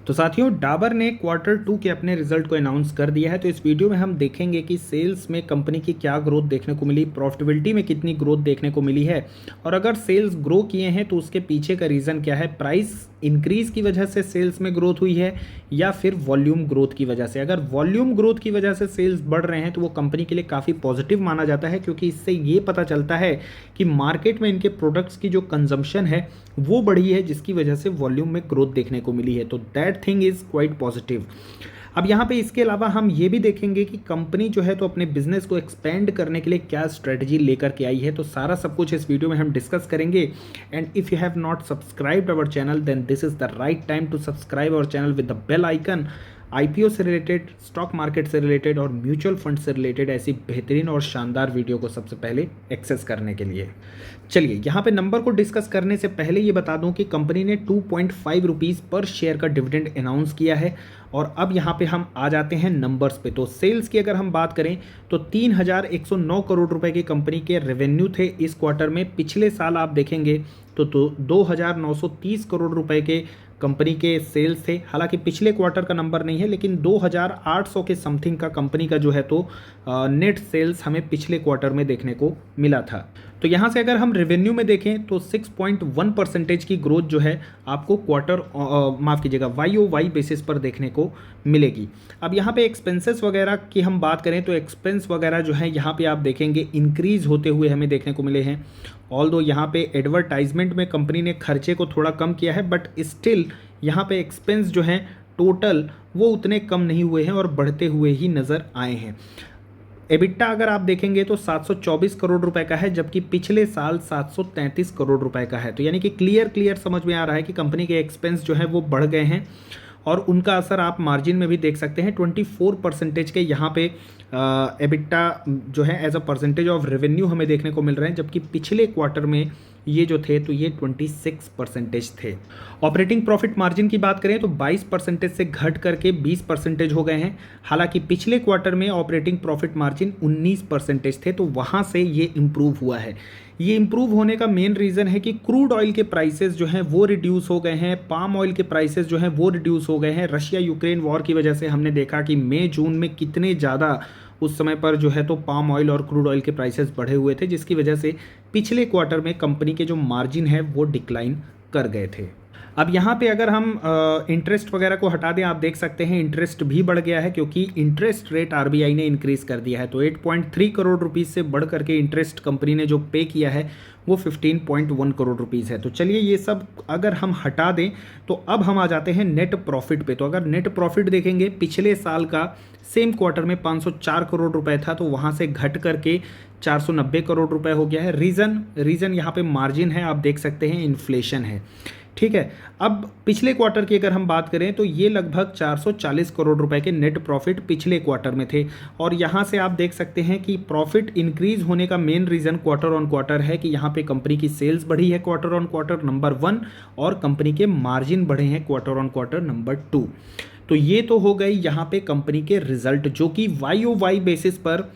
तो साथियों, डाबर ने क्वार्टर 2 के अपने रिजल्ट को अनाउंस कर दिया है। तो इस वीडियो में हम देखेंगे कि सेल्स में कंपनी की क्या ग्रोथ देखने को मिली, प्रॉफिटेबिलिटी में कितनी ग्रोथ देखने को मिली है, और अगर सेल्स ग्रो किए हैं तो उसके पीछे का रीज़न क्या है। प्राइस इंक्रीज़ की वजह से सेल्स में ग्रोथ हुई है या फिर वॉल्यूम ग्रोथ की वजह से। अगर वॉल्यूम ग्रोथ की वजह से सेल्स बढ़ रहे हैं तो वो कंपनी के लिए काफ़ी पॉजिटिव माना जाता है, क्योंकि इससे ये पता चलता है कि मार्केट में इनके प्रोडक्ट्स की जो कंजम्पशन है वो बढ़ी है, जिसकी वजह से वॉल्यूम में ग्रोथ देखने को मिली है। तो that thing is quite positive. अब यहाँ पे इसके अलावा हम ये भी देखेंगे कि कंपनी जो है तो अपने बिजनेस को एक्सपेंड करने के लिए क्या स्ट्रेटजी लेकर के आई है। तो सारा सब कुछ इस वीडियो में हम डिस्कस करेंगे। And if you have not subscribed our channel then this is the right time to subscribe our channel with the bell icon. IPO से रिलेटेड, स्टॉक मार्केट से रिलेटेड और म्यूचुअल फंड से related ऐसी बेहतरीन और शानदार video को सबसे पहले एक्सेस करने के लिए चलिए यहाँ पे नंबर को डिस्कस करने से पहले ये बता दूं कि कंपनी ने 2.5 रुपीज़ पर शेयर का डिविडेंड अनाउंस किया है। और अब यहाँ पे हम आ जाते हैं नंबर्स पे। तो सेल्स की अगर हम बात करें तो 3,109 करोड़ रुपए की कंपनी के रेवेन्यू थे इस क्वार्टर में। पिछले साल आप देखेंगे तो 2,930 करोड़ रुपए के कंपनी के सेल्स थे। हालांकि पिछले क्वार्टर का नंबर नहीं है, लेकिन 2,800 के समथिंग का कंपनी का जो है तो नेट सेल्स हमें पिछले क्वार्टर में देखने को मिला था। तो यहाँ से अगर हम रेवेन्यू में देखें तो 6.1% की ग्रोथ जो है आपको माफ़ कीजिएगा YOY बेसिस पर देखने को मिलेगी। अब यहाँ पे एक्सपेंसेस वगैरह की हम बात करें तो एक्सपेंस वगैरह जो है यहाँ पे आप देखेंगे इंक्रीज़ होते हुए हमें देखने को मिले हैं। ऑल्दो यहाँ पे एडवर्टाइजमेंट में कंपनी ने खर्चे को थोड़ा कम किया है, बट स्टिल यहाँ पे एक्सपेंस जो हैं टोटल वो उतने कम नहीं हुए हैं और बढ़ते हुए ही नज़र आए हैं। एबिटा अगर आप देखेंगे तो 724 करोड़ रुपए का है, जबकि पिछले साल 733 करोड़ रुपए का है। तो यानी कि क्लियर समझ में आ रहा है कि कंपनी के एक्सपेंस जो है वो बढ़ गए हैं और उनका असर आप मार्जिन में भी देख सकते हैं। 24% के यहाँ पे एबिटा जो है as a percentage of revenue हमें देखने को मिल रहे हैं, जबकि पिछले क्वार्टर में ये जो थे तो ये 26% थे। ऑपरेटिंग प्रॉफिट मार्जिन की बात करें तो 22% से घट करके 20% हो गए हैं। हालांकि पिछले क्वार्टर में ऑपरेटिंग प्रॉफिट मार्जिन 19% थे, तो वहाँ से ये इम्प्रूव हुआ है। ये इम्प्रूव होने का मेन रीज़न है कि क्रूड ऑयल के प्राइसेस जो हैं वो रिड्यूस हो गए हैं, पाम ऑयल के प्राइसेस जो हैं वो रिड्यूस हो गए हैं। रशिया यूक्रेन वॉर की वजह से हमने देखा कि मई जून में कितने ज़्यादा उस समय पर जो है तो पाम ऑयल और क्रूड ऑयल के प्राइसेस बढ़े हुए थे, जिसकी वजह से पिछले क्वार्टर में कंपनी के जो मार्जिन है वो डिक्लाइन कर गए थे। अब यहाँ पे अगर हम इंटरेस्ट वगैरह को हटा दें, आप देख सकते हैं इंटरेस्ट भी बढ़ गया है, क्योंकि इंटरेस्ट रेट आरबीआई ने इंक्रीज़ कर दिया है। तो 8.3 करोड़ रुपीज़ से बढ़ करके इंटरेस्ट कंपनी ने जो पे किया है वो 15.1 करोड़ रुपीज़ है। तो चलिए ये सब अगर हम हटा दें तो अब हम आ जाते हैं नेट प्रॉफिट पे। तो अगर नेट प्रॉफिट देखेंगे पिछले साल का सेम क्वार्टर में 504 करोड़ रुपए था, तो वहाँ से घट करके 490 करोड़ रुपए हो गया है। रीज़न यहाँ पे मार्जिन है, आप देख सकते हैं इन्फ्लेशन है, ठीक है। अब पिछले क्वार्टर की अगर हम बात करें तो ये लगभग 440 करोड़ रुपए के नेट प्रॉफिट पिछले क्वार्टर में थे। और यहाँ से आप देख सकते हैं कि प्रॉफिट इंक्रीज होने का main reason quarter on quarter है कि यहाँ पे कंपनी की सेल्स बढ़ी है क्वार्टर ऑन क्वार्टर नंबर 1, और कंपनी के मार्जिन बढ़े हैं क्वार्टर ऑन क्वार्टर नंबर 2। तो ये तो हो गई यहाँ पे कंपनी के रिजल्ट, जो कि YOY बेसिस पर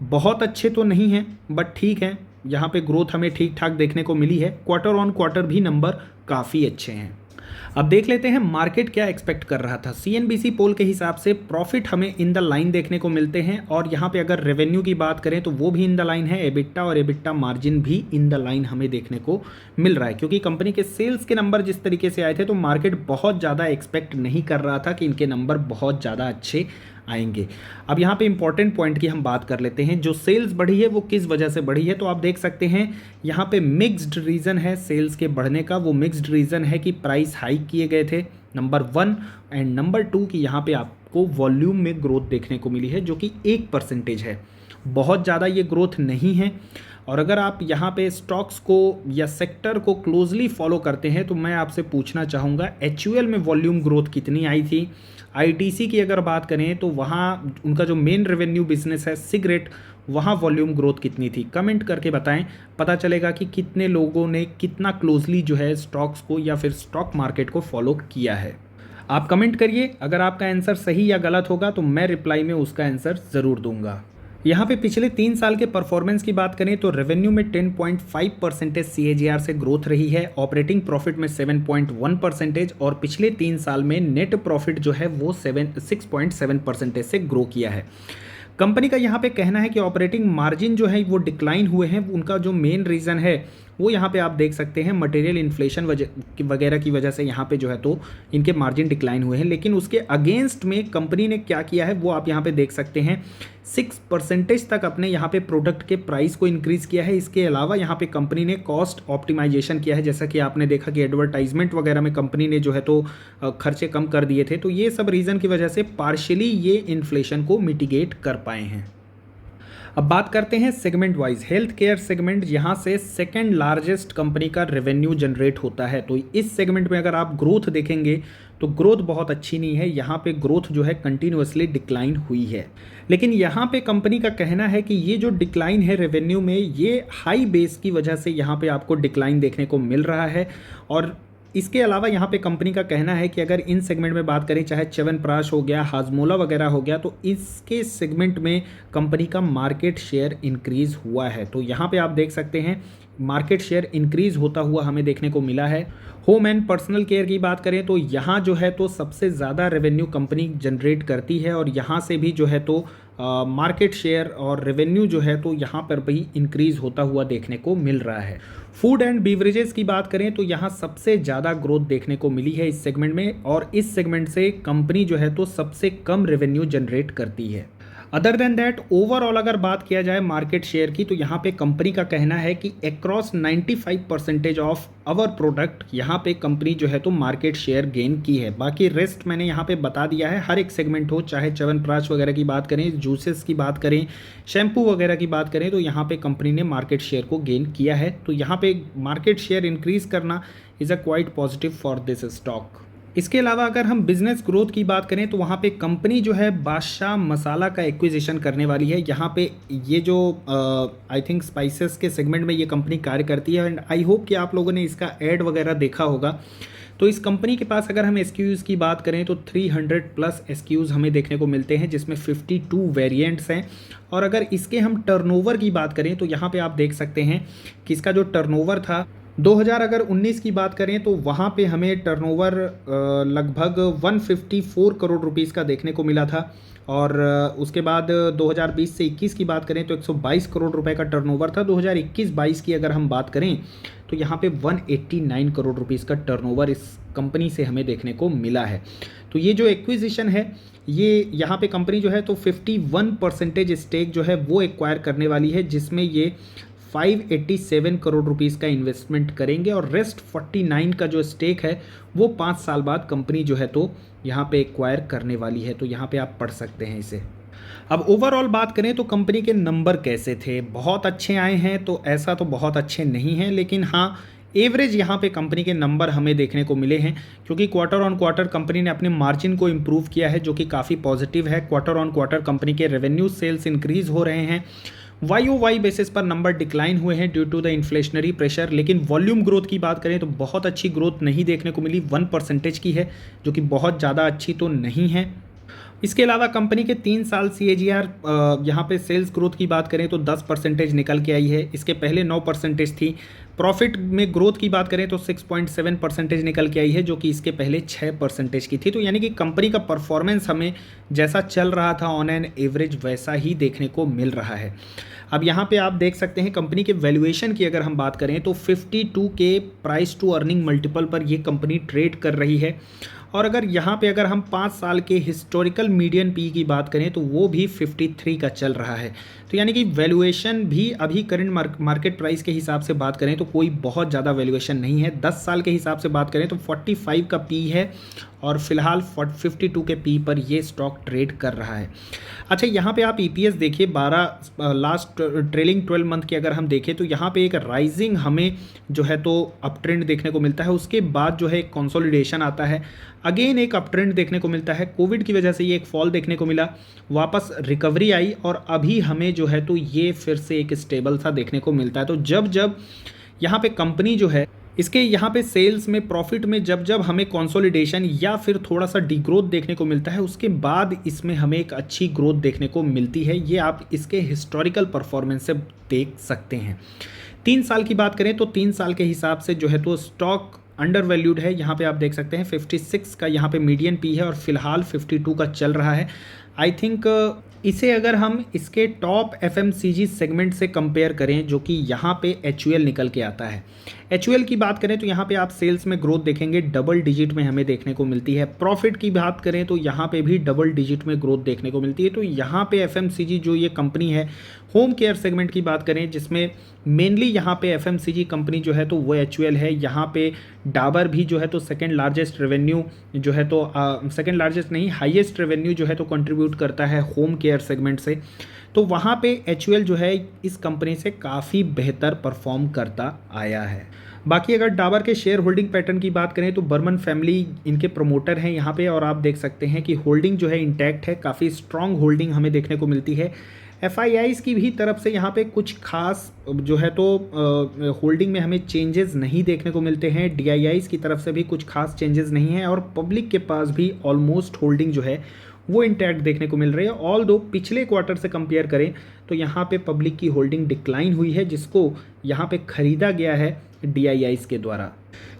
बहुत अच्छे तो नहीं हैं, बट ठीक हैं। यहाँ पे ग्रोथ हमें ठीक ठाक देखने को मिली है। क्वार्टर ऑन क्वार्टर भी नंबर काफ़ी अच्छे हैं। अब देख लेते हैं मार्केट क्या एक्सपेक्ट कर रहा था। CNBC पोल के हिसाब से प्रॉफिट हमें इन द लाइन देखने को मिलते हैं, और यहाँ पे अगर रेवेन्यू की बात करें तो वो भी इन द लाइन है। एबिटा और एबिटा मार्जिन भी इन द लाइन हमें देखने को मिल रहा है, क्योंकि कंपनी के सेल्स के नंबर जिस तरीके से आए थे तो मार्केट बहुत ज़्यादा एक्सपेक्ट नहीं कर रहा था कि इनके नंबर बहुत ज़्यादा अच्छे आएंगे। अब यहाँ पे इंपॉर्टेंट पॉइंट की हम बात कर लेते हैं। जो सेल्स बढ़ी है वो किस वजह से बढ़ी है, तो आप देख सकते हैं यहाँ पे मिक्स्ड रीज़न है सेल्स के बढ़ने का। वो मिक्स्ड रीज़न है कि प्राइस हाइक किए गए थे नंबर 1, एंड नंबर 2 कि यहाँ पे आपको वॉल्यूम में ग्रोथ देखने को मिली है, जो कि 1% है। बहुत ज़्यादा ये ग्रोथ नहीं है। और अगर आप यहाँ पे स्टॉक्स को या सेक्टर को क्लोजली फॉलो करते हैं तो मैं आपसे पूछना चाहूँगा HUL में वॉल्यूम ग्रोथ कितनी आई थी। ITC की अगर बात करें तो वहाँ उनका जो मेन रेवेन्यू बिजनेस है सिगरेट, वहाँ वॉल्यूम ग्रोथ कितनी थी, कमेंट करके बताएं। पता चलेगा कि कितने लोगों ने कितना क्लोजली जो है स्टॉक्स को या फिर स्टॉक मार्केट को फॉलो किया है। आप कमेंट करिए। अगर आपका आंसर सही या गलत होगा तो मैं रिप्लाई में उसका आंसर ज़रूर दूंगा। यहाँ पे पिछले 3 साल के परफॉर्मेंस की बात करें तो रेवेन्यू में 10.5% CAGR से ग्रोथ रही है, ऑपरेटिंग प्रॉफिट में 7.1% और पिछले 3 साल में नेट प्रॉफिट जो है वो 6.7% से ग्रो किया है। कंपनी का यहाँ पे कहना है कि ऑपरेटिंग मार्जिन जो है वो डिक्लाइन हुए हैं, उनका जो मेन रीज़न है वो यहाँ पे आप देख सकते हैं मटेरियल इन्फ्लेशन वगैरह की वजह से यहाँ पे जो है तो इनके मार्जिन डिक्लाइन हुए हैं। लेकिन उसके अगेंस्ट में कंपनी ने क्या किया है वो आप यहाँ पे देख सकते हैं, 6% तक अपने यहाँ पे प्रोडक्ट के प्राइस को इंक्रीज़ किया है। इसके अलावा यहाँ पे कंपनी ने कॉस्ट ऑप्टिमाइजेशन किया है, जैसा कि आपने देखा कि एडवर्टाइजमेंट वगैरह में कंपनी ने जो है तो खर्चे कम कर दिए थे। तो ये सब रीज़न की वजह से पार्शियली ये इन्फ्लेशन को मिटिगेट कर पाए हैं। अब बात करते हैं segment wise. Health care segment यहाँ से सेकंड लार्जेस्ट कंपनी का रेवेन्यू जनरेट होता है। तो इस सेगमेंट में अगर आप ग्रोथ देखेंगे तो ग्रोथ बहुत अच्छी नहीं है, यहाँ पे ग्रोथ जो है कंटिन्यूअसली डिक्लाइन हुई है। लेकिन यहाँ पे कंपनी का कहना है कि ये जो डिक्लाइन है रेवेन्यू में, ये हाई बेस की वजह से यहाँ पे आपको डिक्लाइन देखने को मिल रहा है। और इसके अलावा यहाँ पे कंपनी का कहना है कि अगर इन सेगमेंट में बात करें, चाहे च्यवनप्राश हो गया, हाजमोला वगैरह हो गया, तो इसके सेगमेंट में कंपनी का मार्केट शेयर इंक्रीज़ हुआ है। तो यहाँ पे आप देख सकते हैं मार्केट शेयर इंक्रीज़ होता हुआ हमें देखने को मिला है। होम एंड पर्सनल केयर की बात करें तो यहाँ जो है तो सबसे ज़्यादा रेवेन्यू कंपनी जनरेट करती है और यहाँ से भी जो है तो मार्केट शेयर और रेवेन्यू जो है तो यहाँ पर भी इंक्रीज़ होता हुआ देखने को मिल रहा है। फूड एंड बीवरेजेस की बात करें तो यहाँ सबसे ज़्यादा ग्रोथ देखने को मिली है इस सेगमेंट में, और इस सेगमेंट से कंपनी जो है तो सबसे कम रेवेन्यू जनरेट करती है। अदर देन दैट ओवरऑल अगर बात किया जाए मार्केट शेयर की, तो यहाँ पे कंपनी का कहना है कि अक्रॉस 95% ऑफ अवर प्रोडक्ट यहाँ पे कंपनी जो है तो मार्केट शेयर गेन की है। बाकी रेस्ट मैंने यहाँ पे बता दिया है। हर एक सेगमेंट हो, चाहे च्यवनप्राश वगैरह की बात करें, जूसेस की बात करें, शैम्पू वगैरह की बात करें, तो यहाँ पे कंपनी ने मार्केट शेयर को गेन किया है। तो यहाँ पे मार्केट शेयर इंक्रीज़ करना is a quite positive for this stock. इसके अलावा अगर हम बिजनेस ग्रोथ की बात करें तो वहाँ पे कंपनी जो है बादशाह मसाला का एक्विजिशन करने वाली है। यहाँ पे ये जो आई थिंक स्पाइसेस के सेगमेंट में ये कंपनी कार्य करती है, एंड आई होप कि आप लोगों ने इसका ऐड वगैरह देखा होगा। तो इस कंपनी के पास अगर हम SKUs की बात करें तो 300+ SKUs हमें देखने को मिलते हैं, जिसमें 52 वेरिएंट्स हैं। और अगर इसके हम टर्नओवर की बात करें तो यहाँ पे आप देख सकते हैं कि इसका जो टर्नओवर था 2019 की बात करें तो वहाँ पे हमें टर्नओवर लगभग 154 करोड़ रुपीस का देखने को मिला था। और उसके बाद 2020 से 21 की बात करें तो 122 करोड़ रुपए का टर्नओवर था। 2021-22 की अगर हम बात करें तो यहाँ पे 189 करोड़ रुपीस का टर्नओवर इस कंपनी से हमें देखने को मिला है। तो ये जो एक्विजिशन है, ये यहाँ पे कंपनी जो है तो 51% स्टेक जो है वो एक्वायर करने वाली है, जिसमें ये 587 करोड़ रुपीस का इन्वेस्टमेंट करेंगे और रेस्ट 49 का जो स्टेक है वो 5 साल बाद कंपनी जो है तो यहाँ पे एक्वायर करने वाली है। तो यहाँ पे आप पढ़ सकते हैं इसे। अब ओवरऑल बात करें तो कंपनी के नंबर कैसे थे, बहुत अच्छे आए हैं तो ऐसा तो बहुत अच्छे नहीं हैं, लेकिन हाँ एवरेज यहाँ पे कंपनी के नंबर हमें देखने को मिले हैं, क्योंकि क्वार्टर ऑन क्वार्टर कंपनी ने अपने मार्जिन को इम्प्रूव किया है, जो कि काफ़ी पॉजिटिव है। क्वार्टर ऑन क्वार्टर कंपनी के रेवेन्यू सेल्स इंक्रीज़ हो रहे हैं। YOY बेसिस पर नंबर डिक्लाइन हुए हैं due to the inflationary pressure. लेकिन वॉल्यूम ग्रोथ की बात करें तो बहुत अच्छी ग्रोथ नहीं देखने को मिली, 1% की है, जो कि बहुत ज़्यादा अच्छी तो नहीं है। इसके अलावा कंपनी के 3 साल CAGR यहाँ पे सेल्स ग्रोथ की बात करें तो 10% निकल के आई है, इसके पहले 9% थी। प्रॉफिट में ग्रोथ की बात करें तो 6.7% निकल के आई है, जो कि इसके पहले 6% की थी। तो यानी कि कंपनी का परफॉर्मेंस हमें जैसा चल रहा था ऑन एन एवरेज वैसा ही देखने को मिल रहा है। अब यहाँ पे आप देख सकते हैं कंपनी के वैल्यूएशन की अगर हम बात करें तो 52 के प्राइस टू अर्निंग मल्टीपल पर ये कंपनी ट्रेड कर रही है। और अगर यहाँ पे अगर हम 5 साल के हिस्टोरिकल मीडियन पी की बात करें तो वो भी 53 का चल रहा है। तो यानी कि वैल्यूएशन भी अभी करंट मार्केट प्राइस के हिसाब से बात करें तो कोई बहुत ज़्यादा वैल्यूएशन नहीं है। 10 साल के हिसाब से बात करें तो 45 का पी है और फिलहाल 52 के पी पर ये स्टॉक ट्रेड कर रहा है। अच्छा, यहाँ पे आप EPS देखिए, 12 लास्ट ट्रेलिंग 12 मंथ की अगर हम देखें तो यहाँ पे एक राइजिंग हमें जो है तो अप ट्रेंड देखने को मिलता है। उसके बाद जो है एक कंसोलिडेशन आता है, अगेन एक अप ट्रेंड देखने को मिलता है। कोविड की वजह से ये एक फॉल देखने को मिला, वापस रिकवरी आई और अभी हमें जो है तो ये फिर से एक स्टेबल सा देखने को मिलता है। तो जब जब यहाँ पे कंपनी जो है इसके यहाँ पे सेल्स में, प्रॉफिट में जब जब हमें कंसोलिडेशन या फिर थोड़ा सा डिग्रोथ देखने को मिलता है, उसके बाद इसमें हमें एक अच्छी ग्रोथ देखने को मिलती है। ये आप इसके हिस्टोरिकल परफॉर्मेंस से देख सकते हैं। 3 साल की बात करें तो 3 साल के हिसाब से जो है तो स्टॉक अंडर वैल्यूड है। यहाँ पे आप देख सकते हैं 56 का यहाँ पे मीडियन पी है और फिलहाल 52 का चल रहा है। आई थिंक इसे अगर हम इसके टॉप एफएमसीजी सेगमेंट से कंपेयर करें, जो कि यहाँ पे एचयूएल निकल के आता है, एचयूएल की बात करें तो यहाँ पे आप सेल्स में ग्रोथ देखेंगे डबल डिजिट में हमें देखने को मिलती है। प्रॉफिट की बात करें तो यहाँ पे भी डबल डिजिट में ग्रोथ देखने को मिलती है। तो यहाँ पे एफएमसीजी जो ये कंपनी है, होम केयर सेगमेंट की बात करें जिसमें मेनली यहाँ पे एफएमसीजी कंपनी जो है तो वो एचयूएल है। यहाँ पे डाबर भी जो है तो सेकेंड लार्जेस्ट रेवेन्यू जो है तो सेकेंड लार्जेस्ट नहीं, हाईएस्ट रेवेन्यू जो है तो कंट्रीब्यूट करता है होम केयर सेगमेंट से। तो वहाँ पे एचयूएल जो है इस कंपनी से काफ़ी बेहतर परफॉर्म करता आया है। बाकी अगर डाबर के शेयर होल्डिंग पैटर्न की बात करें तो बर्मन फैमिली इनके प्रमोटर हैं यहाँ पे, और आप देख सकते हैं कि होल्डिंग जो है इंटैक्ट है, काफ़ी स्ट्रॉन्ग होल्डिंग हमें देखने को मिलती है। एफआईआईज़ की भी तरफ से यहाँ पे कुछ खास जो है तो होल्डिंग में हमें चेंजेस नहीं देखने को मिलते हैं। डीआईआईज़ की तरफ से भी कुछ खास चेंजेस नहीं है, और पब्लिक के पास भी ऑलमोस्ट होल्डिंग जो है वो इंटैक्ट देखने को मिल रही है। ऑल दो पिछले क्वार्टर से कंपेयर करें तो यहाँ पे पब्लिक की होल्डिंग डिक्लाइन हुई है, जिसको यहाँ पे खरीदा गया है डीआईआईज़ के द्वारा।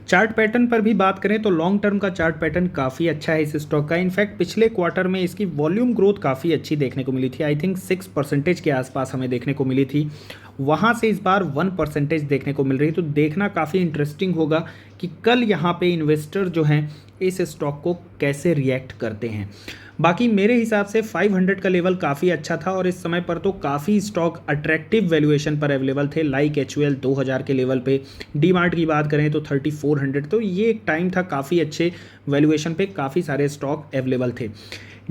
चार्ट पैटर्न पर भी बात करें तो लॉन्ग टर्म का चार्ट पैटर्न काफ़ी अच्छा है इस स्टॉक का। इनफैक्ट पिछले क्वार्टर में इसकी वॉल्यूम ग्रोथ काफ़ी अच्छी देखने को मिली थी। आई थिंक 6% के आसपास हमें देखने को मिली थी, वहाँ से इस बार 1% देखने को मिल रही है। तो देखना काफ़ी इंटरेस्टिंग होगा कि कल यहाँ पे इन्वेस्टर जो हैं इस स्टॉक को कैसे रिएक्ट करते हैं। बाकी मेरे हिसाब से 500 का लेवल काफ़ी अच्छा था, और इस समय पर तो काफ़ी स्टॉक अट्रैक्टिव वैल्यूएशन पर अवेलेबल थे, लाइक एचयूएल 2000 के लेवल पे। डी मार्ट की बात करें तो 3400। तो ये एक टाइम था काफ़ी अच्छे वैल्यूएशन पे काफ़ी सारे स्टॉक अवेलेबल थे।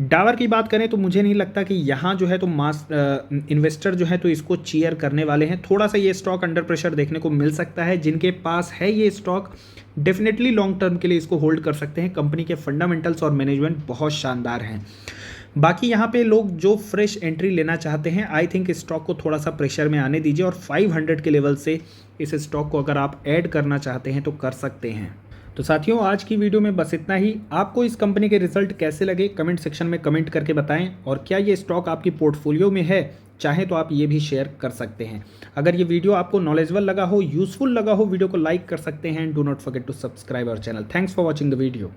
डाबर की बात करें तो मुझे नहीं लगता कि यहाँ जो है तो मास इन्वेस्टर जो है तो इसको चीयर करने वाले हैं। थोड़ा सा ये स्टॉक अंडर प्रेशर देखने को मिल सकता है। जिनके पास है ये स्टॉक डेफिनेटली लॉन्ग टर्म के लिए इसको होल्ड कर सकते हैं। कंपनी के फंडामेंटल्स और मैनेजमेंट बहुत शानदार हैं। बाकी यहाँ पे लोग जो फ्रेश एंट्री लेना चाहते हैं, आई थिंक स्टॉक को थोड़ा सा प्रेशर में आने दीजिए, और 500 के लेवल से इस स्टॉक को अगर आप ऐड करना चाहते हैं तो कर सकते हैं। तो साथियों, आज की वीडियो में बस इतना ही। आपको इस कंपनी के रिजल्ट कैसे लगे कमेंट सेक्शन में कमेंट करके बताएं, और क्या ये स्टॉक आपकी पोर्टफोलियो में है, चाहे तो आप ये भी शेयर कर सकते हैं। अगर ये वीडियो आपको नॉलेजेबल लगा हो, यूजफुल लगा हो, वीडियो को लाइक कर सकते हैं। Do not forget to subscribe our channel. Thanks for watching the video.